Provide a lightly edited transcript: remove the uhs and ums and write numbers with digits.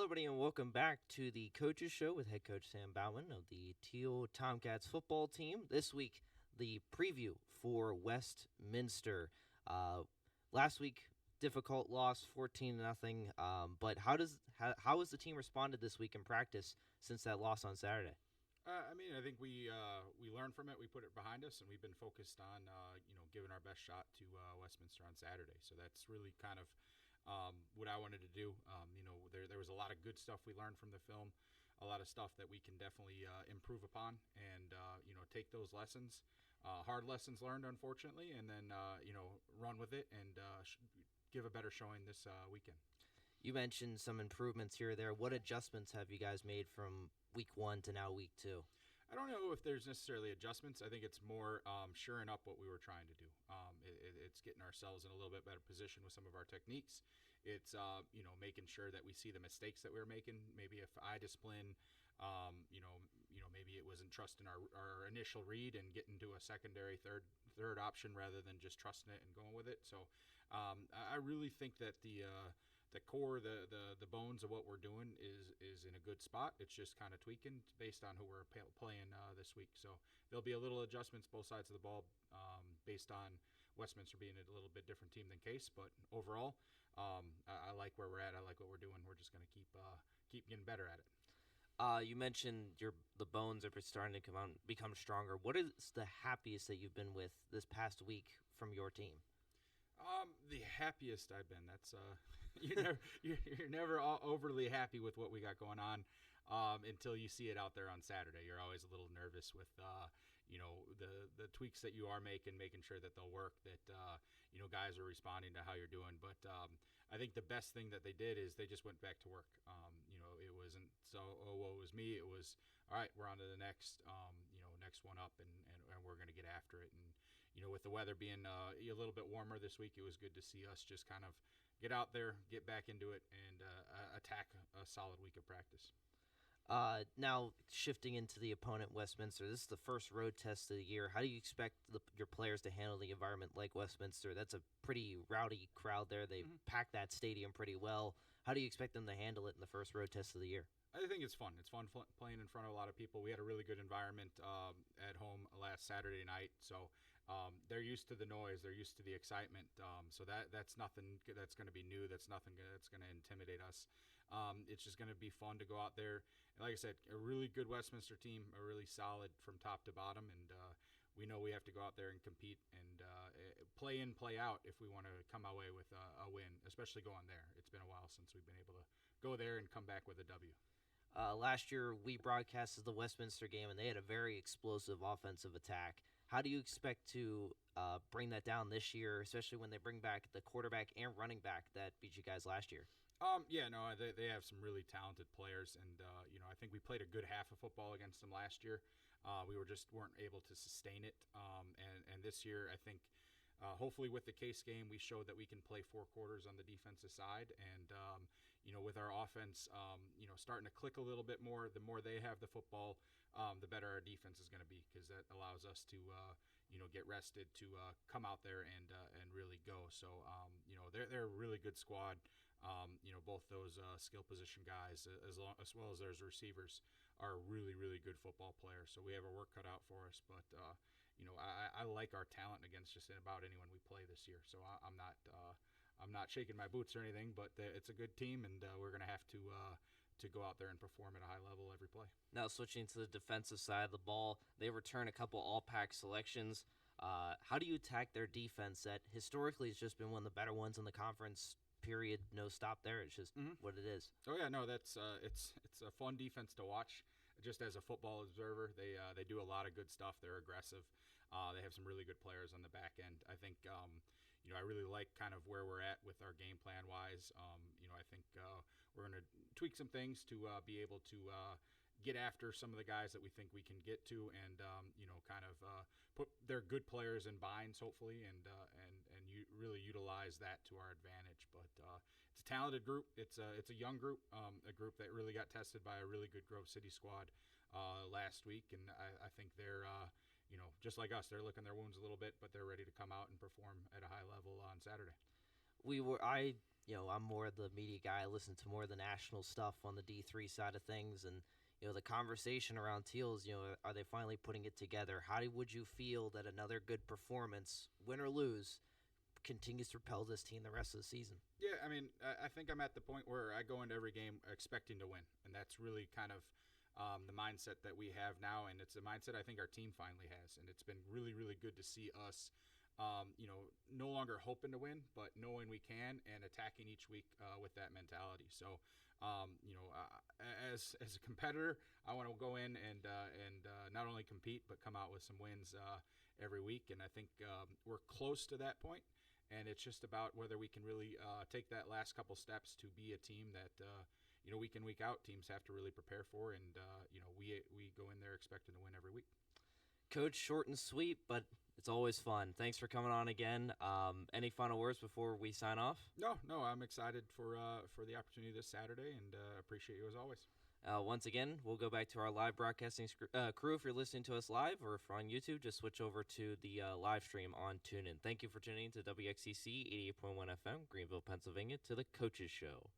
Hello, everybody, and welcome back to the Coaches Show with head coach Sam Bauman of the Thiel Tomcats football team. This week, the preview for Westminster. Last week, difficult loss, 14-0. But how has the team responded this week in practice since that loss on Saturday? I think we learned from it. We put it behind us, and we've been focused on giving our best shot to Westminster on Saturday. So that's really kind of what I wanted to do. There was a lot of good stuff we learned from the film, a lot of stuff that we can definitely improve upon, and take those lessons, hard lessons learned, unfortunately, and then run with it and give a better showing this weekend. You mentioned some improvements here or there. What adjustments have you guys made from week 1 to now week 2? I don't know if there's necessarily adjustments. I think it's more shoring up what we were trying to do. It's getting ourselves in a little bit better position with some of our techniques. It's making sure that we see the mistakes that we were making. Maybe if eye discipline, maybe it wasn't trusting our initial read and getting to a secondary third option rather than just trusting it and going with it. So I really think that the core, the bones of what we're doing is in a good spot. It's just kind of tweaking based on who we're playing this week. So there'll be a little adjustments both sides of the ball based on Westminster being a little bit different team than Case. But overall, I like where we're at. I like what we're doing. We're just going to keep getting better at it. You mentioned the bones are starting to come out and become stronger. What is the happiest that you've been with this past week from your team? The happiest I've been. That's you're never overly happy with what we got going on until you see it out there on Saturday. You're always a little nervous with the tweaks that you are making sure that they'll work, that guys are responding to how you're doing. But I think the best thing that they did is they just went back to work. It wasn't woe was me. It was all right. We're on to the next next one up, and we're going to get after it. And with the weather being a little bit warmer this week, it was good to see us just kind of get out there, get back into it, and attack a solid week of practice. Now, shifting into the opponent, Westminster, this is the first road test of the year. How do you expect your players to handle the environment like Westminster? That's a pretty rowdy crowd there. They pack that stadium pretty well. How do you expect them to handle it in the first road test of the year? I think it's fun. It's fun playing in front of a lot of people. We had a really good environment at home last Saturday night, so they're used to the noise. They're used to the excitement. So that's nothing that's going to be new. That's nothing that's going to intimidate us. It's just going to be fun to go out there. And like I said, a really good Westminster team, a really solid from top to bottom, and we know we have to go out there and compete and play in, play out if we want to come away with a win, especially going there. It's been a while since we've been able to go there and come back with a W. Last year, we broadcasted the Westminster game, and they had a very explosive offensive attack. How do you expect to bring that down this year, especially when they bring back the quarterback and running back that beat you guys last year? They have some really talented players, and I think we played a good half of football against them last year. We weren't able to sustain it, and this year I think. Hopefully with the Case game, we showed that we can play 4 quarters on the defensive side. And, with our offense, starting to click a little bit more, the more they have the football, the better our defense is going to be, because that allows us to, get rested to come out there and really go. So, they're a really good squad. Both those skill position guys, as well as those receivers, are really, really good football players. So we have our work cut out for us. But, I like our talent against just about anyone we play this year. So I'm not shaking my boots or anything, but it's a good team, and we're going to have to go out there and perform at a high level every play. Now, switching to the defensive side of the ball, they return a couple all-pack selections. How do you attack their defense that historically has just been one of the better ones in the conference? Period. No stop there. It's just what it is. Oh yeah, no, that's it's a fun defense to watch. Just as a football observer, they do a lot of good stuff. They're aggressive. They have some really good players on the back end. I think I really like kind of where we're at with our game plan wise. I think we're going to tweak some things to be able to get after some of the guys that we think we can get to, and kind of put their good players in binds, hopefully, and really utilize that to our advantage. But it's a talented group. It's a young group, a group that really got tested by a really good Grove City squad last week, and I think they're just like us, they're licking their wounds a little bit, but they're ready to come out and perform at a high level on Saturday. I'm more of the media guy. I listen to more of the national stuff on the D3 side of things, and the conversation around Teals. Are they finally putting it together? How would you feel that another good performance, win or lose, continues to propel this team the rest of the season? Yeah, I mean, I think I'm at the point where I go into every game expecting to win, and that's really kind of the mindset that we have now, and it's a mindset I think our team finally has, and it's been really, really good to see us. No longer hoping to win, but knowing we can and attacking each week with that mentality. So, as a competitor, I want to go in and not only compete but come out with some wins every week. And I think we're close to that point, and it's just about whether we can really take that last couple steps to be a team that week in week out teams have to really prepare for, and we go in there expecting to win every week. Coach, short and sweet, but it's always fun. Thanks for coming on again. Any final words before we sign off? No, I'm excited for the opportunity this Saturday, and appreciate you as always. Once again, we'll go back to our live broadcasting crew. If you're listening to us live or if you're on YouTube, just switch over to the live stream on TuneIn. Thank you for tuning in to WXCC 88.1 FM, Greenville, Pennsylvania, to the Coaches Show.